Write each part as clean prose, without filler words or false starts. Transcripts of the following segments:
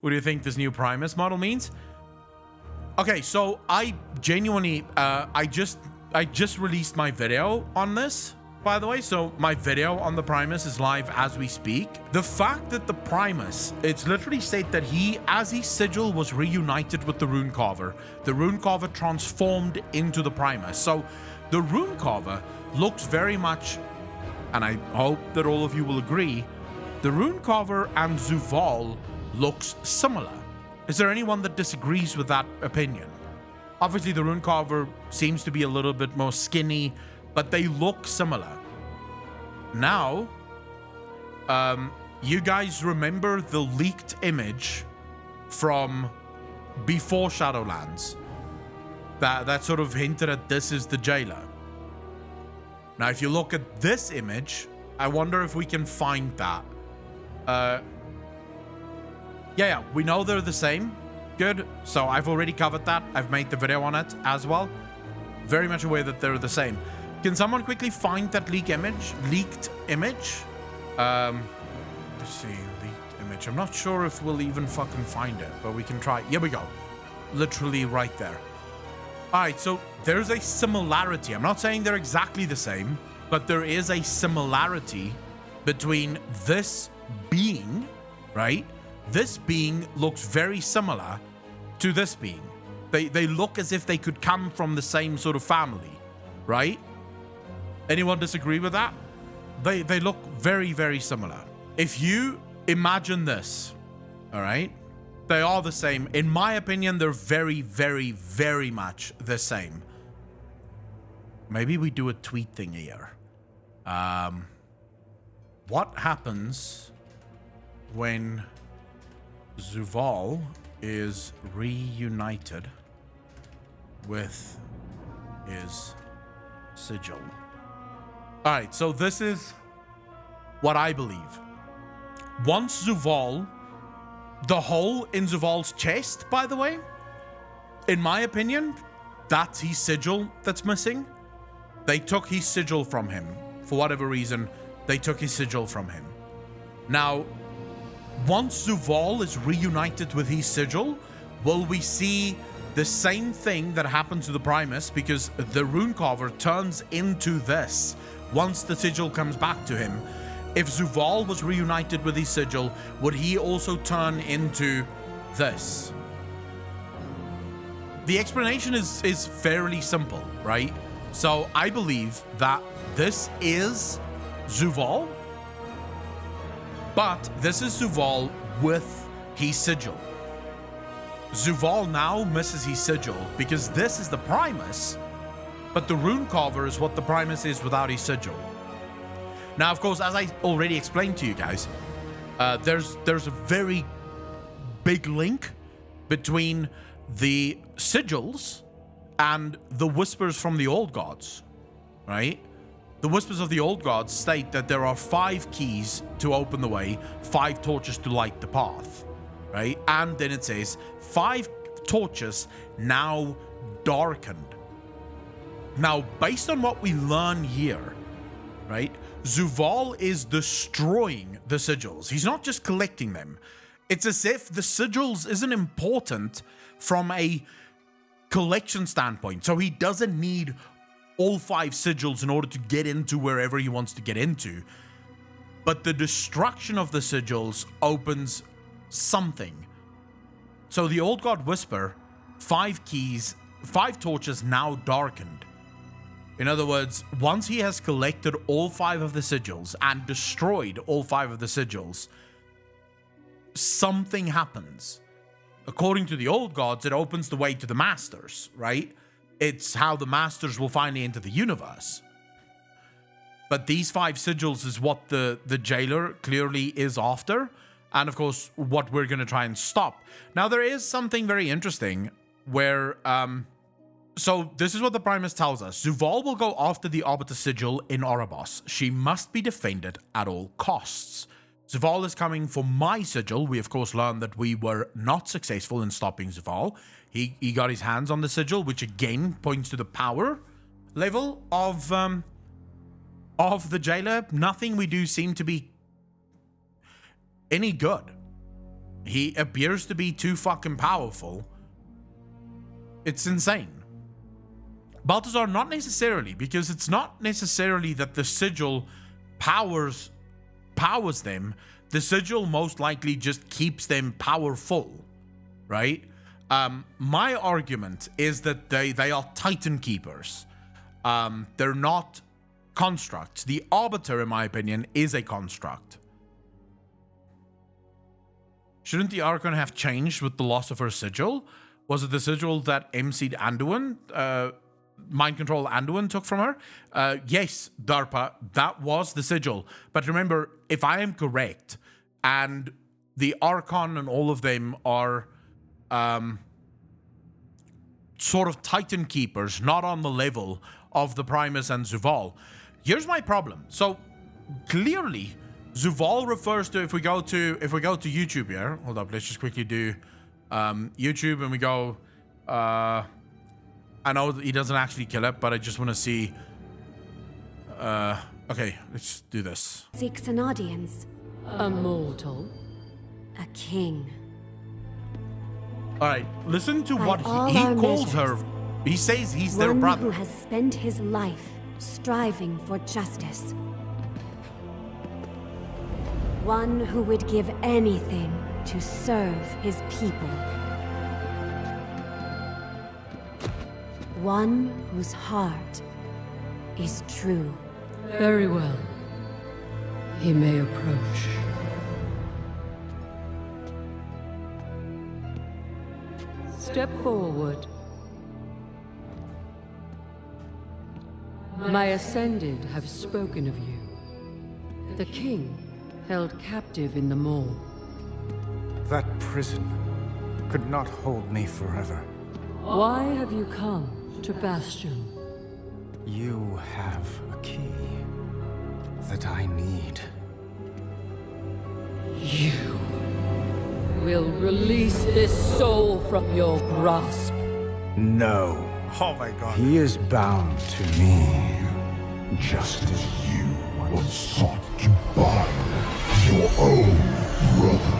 What do you think this new Primus model means? Okay, so I genuinely, I just released my video on this, by the way. So my video on the Primus is live as we speak. The fact that the Primus, it's literally state that he, as his sigil was reunited with the Rune Carver, the Rune Carver transformed into the Primus. So the Rune Carver looks very much, and I hope that all of you will agree, the Rune Carver and Zuval looks similar. Is there anyone that disagrees with that opinion? Obviously, the Rune Carver seems to be a little bit more skinny, but they look similar. Now, you guys remember the leaked image from before Shadowlands that sort of hinted at this is the jailer. Now, if you look at this image, I wonder if we can find that. Yeah, we know they're the same. Good. So I've already covered that. I've made the video on it as well. Very much aware that they're the same. Can someone quickly find that leaked image? Let's see, leaked image. I'm not sure if we'll even fucking find it, but we can try. Here we go. Literally right there. All right, so there's a similarity. I'm not saying they're exactly the same, but there is a similarity between this being, right? This being looks very similar to this being. They look as if they could come from the same sort of family, right? Anyone disagree with that? They look very, very similar. If you imagine this, all right, they are the same. In my opinion, they're very, very, very much the same. Maybe we do a tweet thing here. What happens when Zuval is reunited with his sigil? All right, so this is what I believe. Once Zuval, the hole in Zuval's chest, by the way, in my opinion, that's his sigil that's missing. They took his sigil from him. For whatever reason, they took his sigil from him. Now, once Zuval is reunited with his sigil, will we see the same thing that happened to the Primus? Because the Rune Carver turns into this once the sigil comes back to him. If Zuval was reunited with his sigil, would he also turn into this? The explanation is fairly simple, right? So I believe that this is Zuval, but this is Zuval with his sigil. Zuval now misses his sigil because this is the Primus, but the Rune Carver is what the Primus is without his sigil. Now, of course, as I already explained to you guys, there's a very big link between the sigils and the whispers from the old gods, right? The whispers of the old gods state that there are 5 keys to open the way, 5 torches to light the path, right? And then it says 5 torches now darkened. Now, based on what we learn here, right? Zuval is destroying the sigils. He's not just collecting them. It's as if the sigils isn't important from a collection standpoint. So he doesn't need all 5 sigils in order to get into wherever he wants to get into. But the destruction of the sigils opens something. So the old god whisper, 5 keys, 5 torches now darkened. In other words, once he has collected all 5 of the sigils and destroyed all 5 of the sigils, something happens. According to the old gods, it opens the way to the masters, right? It's how the masters will finally enter the universe. But these 5 sigils is what the jailer clearly is after. And of course, what we're going to try and stop. Now, there is something very interesting where... So this is what the Primus tells us. Zuval will go after the Arbiter Sigil in Oribos. She must be defended at all costs. Zuval is coming for my sigil. We, of course, learned that we were not successful in stopping Zuval. He got his hands on the sigil, which again points to the power level of the jailer. Nothing we do seem to be any good. He appears to be too fucking powerful. It's insane. Balthazar, not necessarily, because it's not necessarily that the sigil powers them. The sigil most likely just keeps them powerful, right? My argument is that they are Titan Keepers. They're not constructs. The Arbiter, in my opinion, is a construct. Shouldn't the Archon have changed with the loss of her sigil? Was it the sigil that MC'd Anduin, mind control Anduin took from her? Yes, Darpa, that was the sigil. But remember, if I am correct, and the Archon and all of them are sort of Titan Keepers, not on the level of the Primus and Zuval. Here's my problem. So clearly, Zuval refers to, if we go to YouTube here, hold up, let's just quickly do YouTube, and we go, I know he doesn't actually kill it, but I just want to see, okay, let's do this. Seeks an audience. A mortal. A king. All right, listen to By what all he our calls her. measures, He says he's their One brother. who has spent his life striving for justice. One who would give anything to serve his people. One whose heart is true. Very well. He may approach. Step forward. My Ascended have spoken of you. The king held captive in the mall. That prison could not hold me forever. Why have you come to Bastion? You have a key that I need. You will release this soul from your grasp. No. Oh my god. He is bound to me. Just as you once sought to bind your own brother.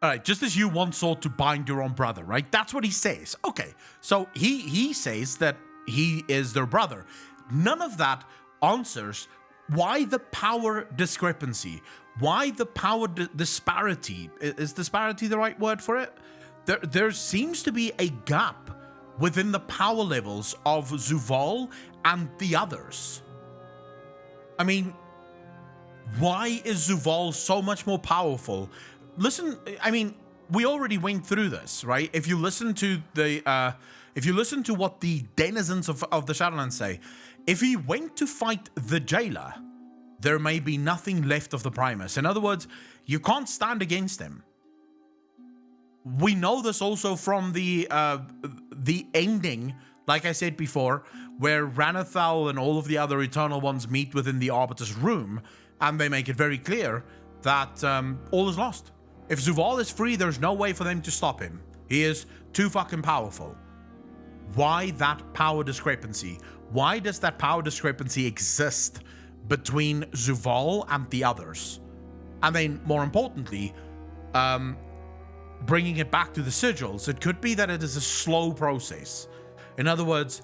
All right, just as you once sought to bind your own brother, right? That's what he says. Okay, so he says that he is their brother. None of that answers why the power discrepancy, why the power disparity. Is disparity the right word for it? There seems to be a gap within the power levels of Zuval and the others. I mean, why is Zuval so much more powerful? Listen, I mean, we already went through this, right? If you listen to what the denizens of the Shadowlands say, if he went to fight the jailer, there may be nothing left of the Primus. In other words, you can't stand against him. We know this also from the ending, like I said before, where Ranathal and all of the other Eternal Ones meet within the Arbiter's room, and they make it very clear that all is lost. If Zuval is free, there's no way for them to stop him. He is too fucking powerful. Why that power discrepancy? Why does that power discrepancy exist between Zuval and the others? And then, more importantly, bringing it back to the sigils, it could be that it is a slow process. In other words,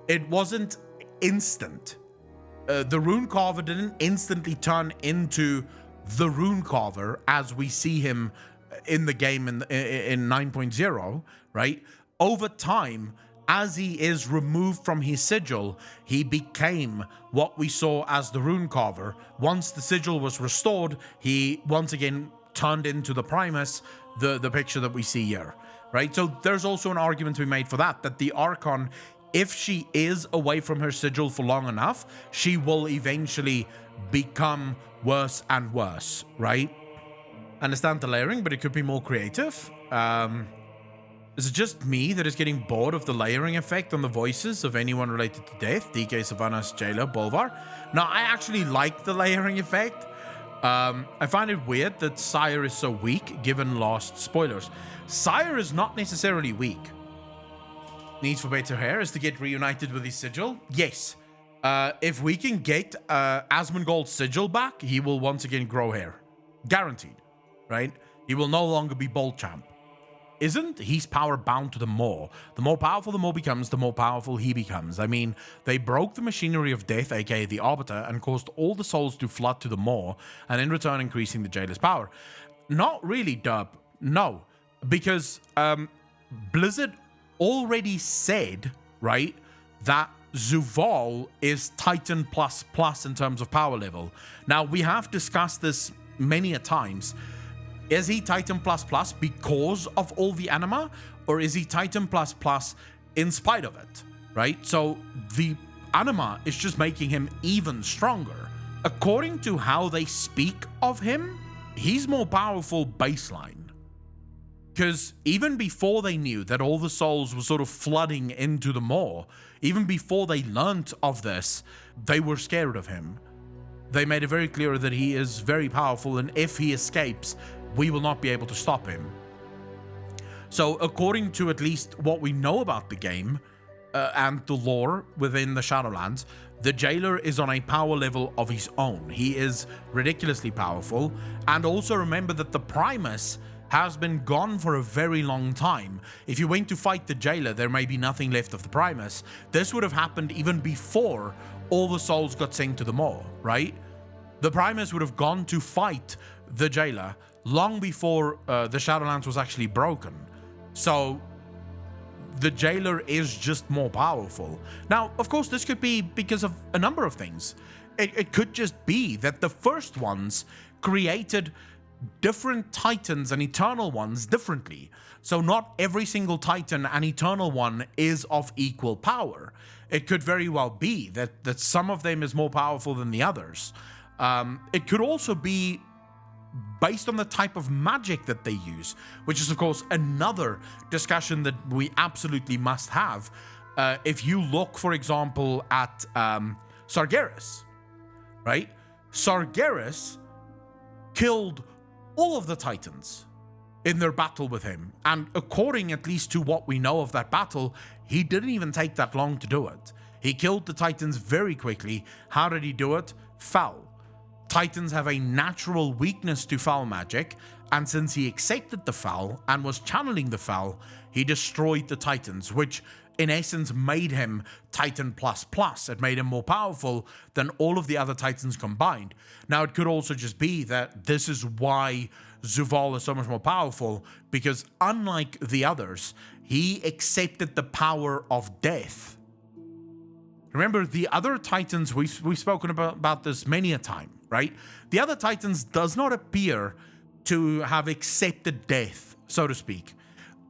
it wasn't instant. The rune carver didn't instantly turn into the rune carver as we see him in the game in 9.0, right? Over time, as he is removed from his sigil, he became what we saw as the rune carver. Once the sigil was restored, he once again turned into the Primus, the picture that we see here, right? So there's also an argument to be made for that the Archon, if she is away from her sigil for long enough, she will eventually become worse and worse, right? I understand the layering, but it could be more creative. Is it just me that is getting bored of the layering effect on the voices of anyone related to death? DK, Sylvanas, Jailer, Bolvar? No, I actually like the layering effect. I find it weird that Sire is so weak, given last spoilers. Sire is not necessarily weak. Needs for better hair is to get reunited with his sigil. Yes. If we can get Asmongold's sigil back, he will once again grow hair. Guaranteed, right? He will no longer be Boltchamp. Isn't his power bound to the Maw? The more powerful the Maw becomes, the more powerful he becomes. I mean, they broke the machinery of death, aka the Arbiter, and caused all the souls to flood to the Maw, and in return increasing the Jailer's power. Not really, Dub. No. Because Blizzard already said, right, that Zuvul is Titan++ in terms of power level. Now, we have discussed this many a times. Is he Titan++ because of all the anima, or is he Titan++ in spite of it, right? So the anima is just making him even stronger. According to how they speak of him, he's more powerful baseline. Because even before they knew that all the souls were sort of flooding into the Maw, even before they learnt of this, they were scared of him. They made it very clear that he is very powerful, and if he escapes, we will not be able to stop him. So according to at least what we know about the game and the lore within the Shadowlands, the Jailer is on a power level of his own. He is ridiculously powerful. And also remember that the Primus has been gone for a very long time. If you went to fight the Jailer, there may be nothing left of the Primus. This would have happened even before all the souls got sent to the Maw, right? The Primus would have gone to fight the Jailer long before the Shadowlands was actually broken. So the Jailer is just more powerful. Now, of course, this could be because of a number of things. It could just be that the first ones created different Titans and Eternal ones differently. So not every single Titan and Eternal one is of equal power. It could very well be that some of them is more powerful than the others. It could also be based on the type of magic that they use, which is, of course, another discussion that we absolutely must have. If you look, for example, at Sargeras, right? Sargeras killed all of the Titans in their battle with him. And according at least to what we know of that battle, he didn't even take that long to do it. He killed the Titans very quickly. How did he do it? Foul. Titans have a natural weakness to foul magic, and since he accepted the foul and was channeling the foul, he destroyed the Titans, which in essence made him Titan++. It made him more powerful than all of the other Titans combined. Now, it could also just be that this is why Zuvul is so much more powerful, because unlike the others, he accepted the power of death. Remember, the other Titans, we've spoken about this many a time, right? The other Titans does not appear to have accepted death, so to speak.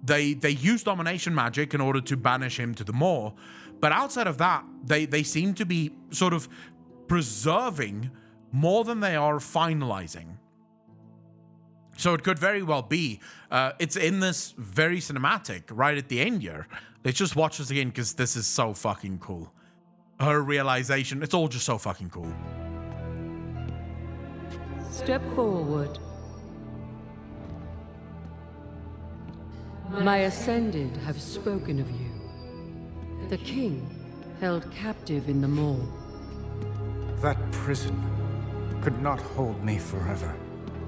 They use domination magic in order to banish him to the Maw, but outside of that, they seem to be sort of preserving more than they are finalizing. So it could very well be, it's in this very cinematic right at the end here. Let's just watch this again because this is so fucking cool. Her realization, it's all just so fucking cool. Step forward. My Ascended have spoken of you. The king held captive in the Maw. That prison could not hold me forever.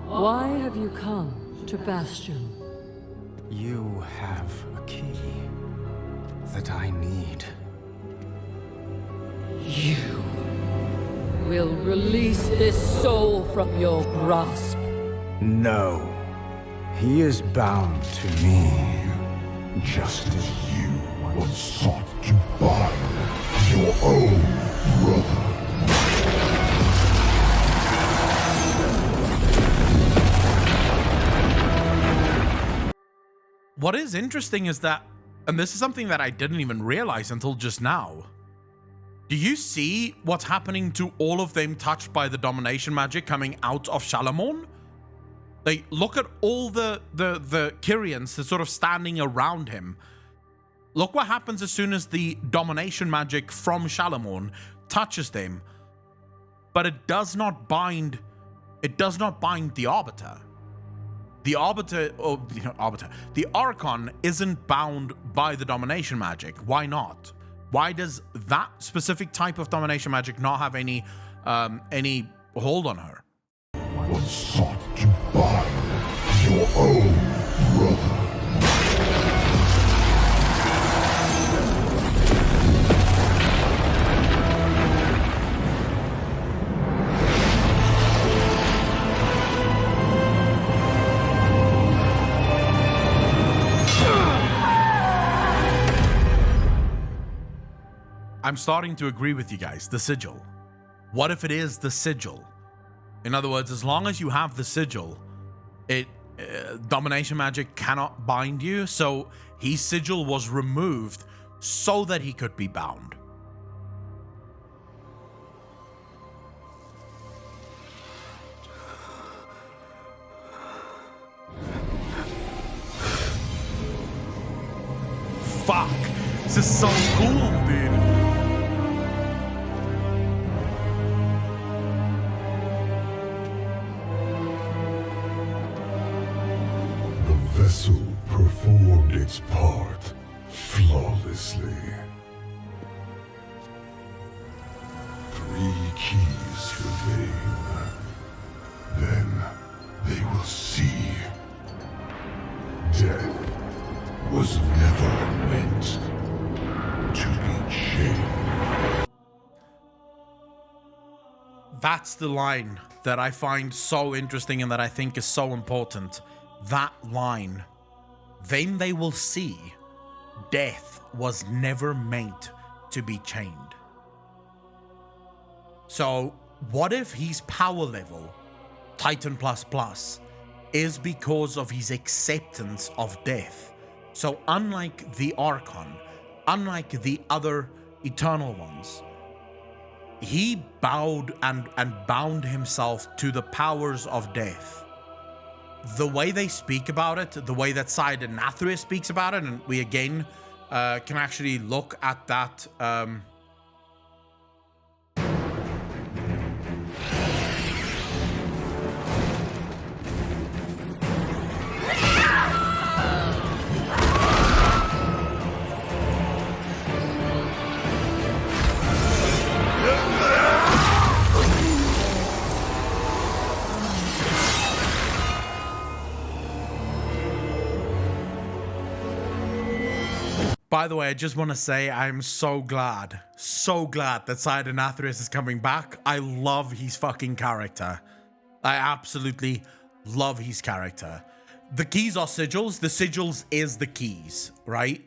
Why have you come to Bastion? You have a key that I need. You will release this soul from your grasp. No. He is bound to me. Just as you once sought to bind your own brother. What is interesting is that, and this is something that I didn't even realize until just now, do you see what's happening to all of them touched by the domination magic coming out of Shalamorn? Like, look at all the Kyrians that's sort of standing around him. Look what happens as soon as the domination magic from Shalamorn touches them. But it does not bind the Arbiter. The Arbiter, the Archon isn't bound by the domination magic. Why not? Why does that specific type of domination magic not have any hold on her? Once sought to bind your own brother. I'm starting to agree with you guys. The sigil. What if it is the sigil? In other words, as long as you have the sigil, domination magic cannot bind you. So his sigil was removed so that he could be bound. Fuck. This is so cool, dude. The vessel performed its part flawlessly. 3 keys remain. Then they will see. Death was never meant to be chained. That's the line that I find so interesting and that I think is so important. That line. Then they will see death was never meant to be chained. So what if his power level, Titan++, is because of his acceptance of death? So unlike the Archon, unlike the other Eternal Ones, he bowed and bound himself to the powers of death. The way they speak about it, the way that Anathria speaks about it, and we again can actually look at that. By the way, I just want to say I'm so glad that Anathria is coming back. I love his fucking character. I absolutely love his character. The keys are sigils. The sigils is the keys, right?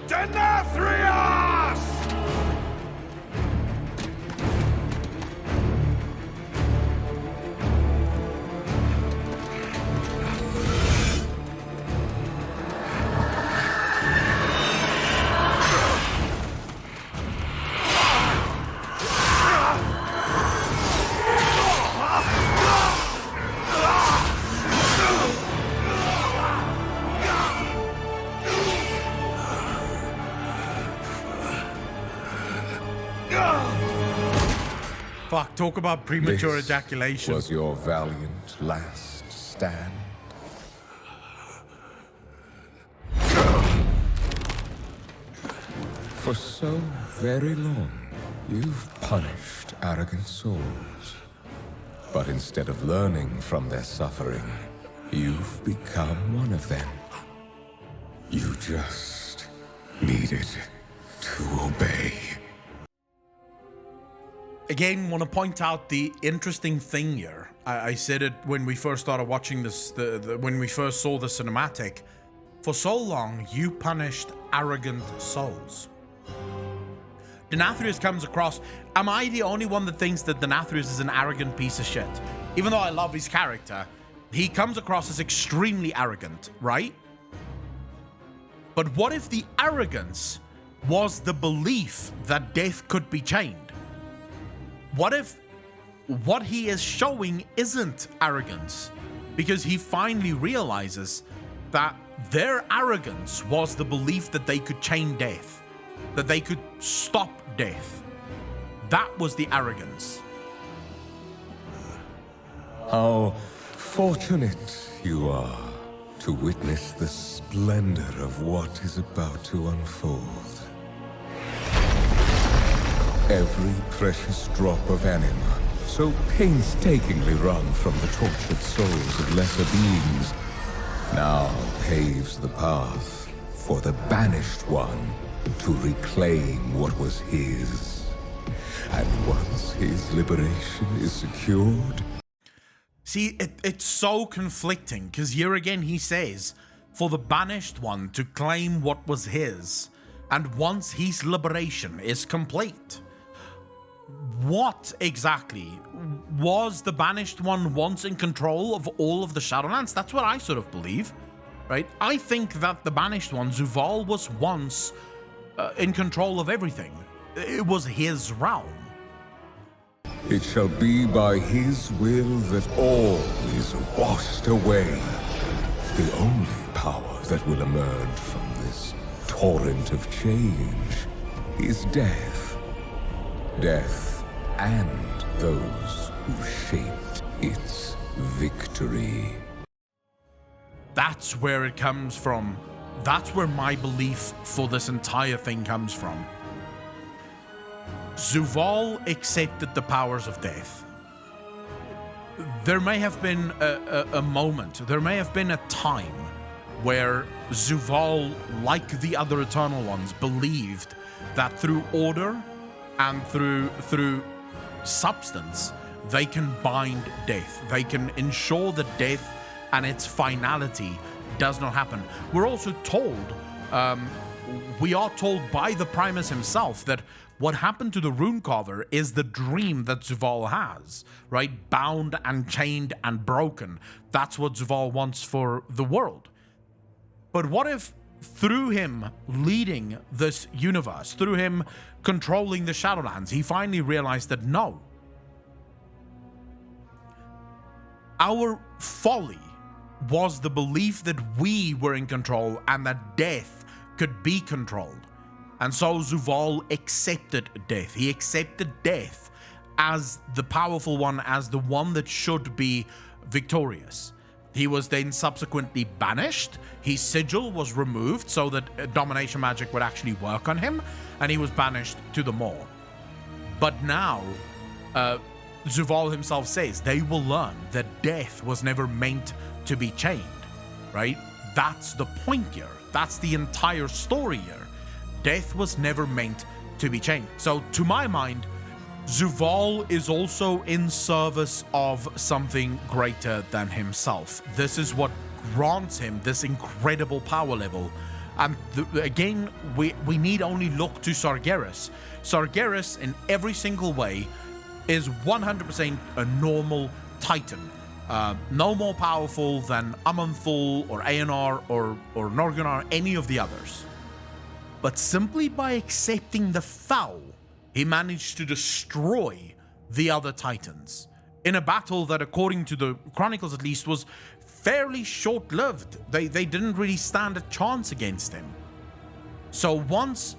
Denathrius! Fuck, talk about premature ejaculation. Was your valiant last stand? For so very long, you've punished arrogant souls. But instead of learning from their suffering, you've become one of them. You just needed to obey. Again, want to point out the interesting thing here. I said it when we first started watching this, when we first saw the cinematic. For so long, you punished arrogant souls. Denathrius comes across... Am I the only one that thinks that Denathrius is an arrogant piece of shit? Even though I love his character, he comes across as extremely arrogant, right? But what if the arrogance was the belief that death could be chained? What if what he is showing isn't arrogance? Because he finally realizes that their arrogance was the belief that they could chain death, that they could stop death. That was the arrogance. How fortunate you are to witness the splendor of what is about to unfold. Every precious drop of anima so painstakingly wrung from the tortured souls of lesser beings, now paves the path for the Banished One to reclaim what was his. And once his liberation is secured... See, it's so conflicting, because here again he says, for the Banished One to claim what was his, and once his liberation is complete. What exactly? Was the Banished One once in control of all of the Shadowlands? That's what I sort of believe, right? I think that the Banished One, Zuval, was once in control of everything. It was his realm. It shall be by his will that all is washed away. The only power that will emerge from this torrent of change is death. Death and those who shaped its victory. That's where it comes from. That's where my belief for this entire thing comes from. Zuval accepted the powers of death. There may have been a moment, there may have been a time where Zuval, like the other Eternal Ones, believed that through order and through substance, they can bind death. They can ensure that death and its finality does not happen. We're also told, we are told by the Primus himself that what happened to the Runecarver is the dream that Zuval has, right? Bound and chained and broken. That's what Zuval wants for the world. But what if through him leading this universe, through him controlling the Shadowlands, he finally realized that no. Our folly was the belief that we were in control and that death could be controlled. And so Zuval accepted death. He accepted death as the powerful one, as the one that should be victorious. He was then subsequently banished. His sigil was removed so that domination magic would actually work on him, and he was banished to the Maw. But now, Zuval himself says they will learn that death was never meant to be chained, right? That's the point here. That's the entire story here. Death was never meant to be chained. So to my mind, Zuval is also in service of something greater than himself. This is what grants him this incredible power level. And again, we need only look to Sargeras. Sargeras, in every single way, is 100% a normal Titan. No more powerful than Amanthul or Aenar or Norgunar, any of the others. But simply by accepting the foul, he managed to destroy the other Titans in a battle that, according to the chronicles at least, was fairly short-lived. They didn't really stand a chance against him. So once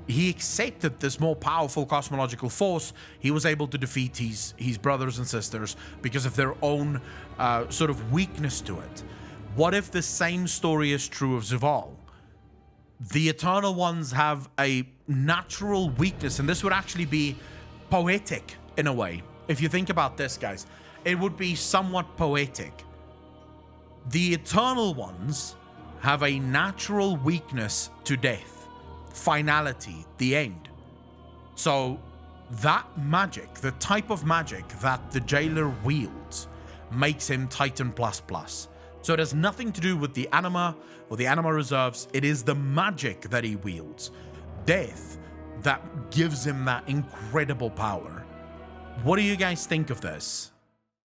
he accepted this more powerful cosmological force, he was able to defeat his brothers and sisters because of their own sort of weakness to it. What if the same story is true of Zuval? The Eternal Ones have a natural weakness, and this would actually be poetic in a way. If you think about this, guys, it would be somewhat poetic. The Eternal Ones have a natural weakness to death, finality, the end. So that magic, the type of magic that the Jailer wields, makes him Titan++. So it has nothing to do with the anima or the anima reserves. It is the magic that he wields, death, that gives him that incredible power. What do you guys think of this?